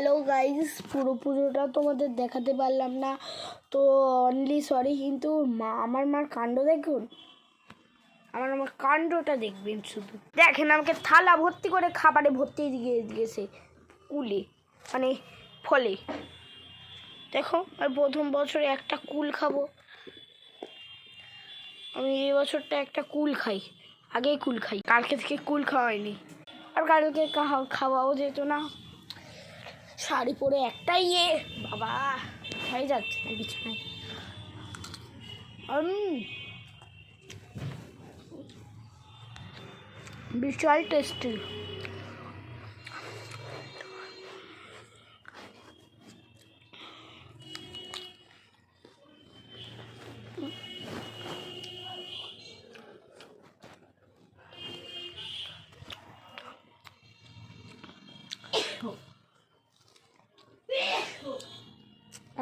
Hello guys, পুরোটা তোমাদের দেখাতে পারলাম না, তো অনলি সরি। কিন্তু আমার মার কাণ্ড দেখুন, আমার কাণ্ডটা দেখবেন শুধু। দেখেন, আমাকে থালা ভর্তি করে খাবারে ভর্তি দিয়ে দিয়েছে কুলে, মানে ফলে। দেখো, আর প্রথম বছরে একটা কুল খাবো আমি। এই বছরটা একটা কুল খাই, আগেই কুল খাই, কালকে থেকে কুল খাওয়াইনি। আর কালকে খাওয়াও যেত না, শাড়ি পরে একটাই বাবা হয়ে যাচ্ছে বিছানায়। বিশাল টেস্টি।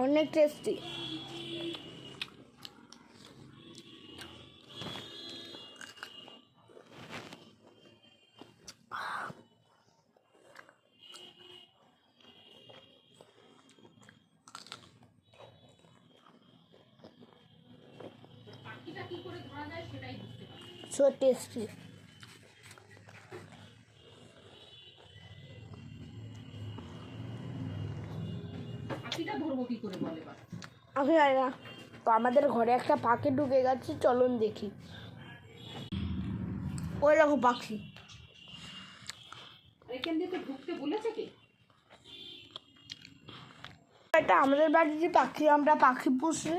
অনেক টেস্টি। So tasty. আমি জানি না, তো আমাদের ঘরে একটা পাখি ঢুকে গেছে, চলুন দেখি। ওই দেখো পাখি, এখান দিয়ে তো ঢুকতে বলেছে কি? এটা আমাদের বাড়িতে পাখি, আমরা পাখি পুষি।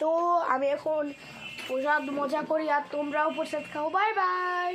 তো আমি এখন প্রসাদ মজা করি, আর তোমরাও প্রসাদ খাও। Bye bye.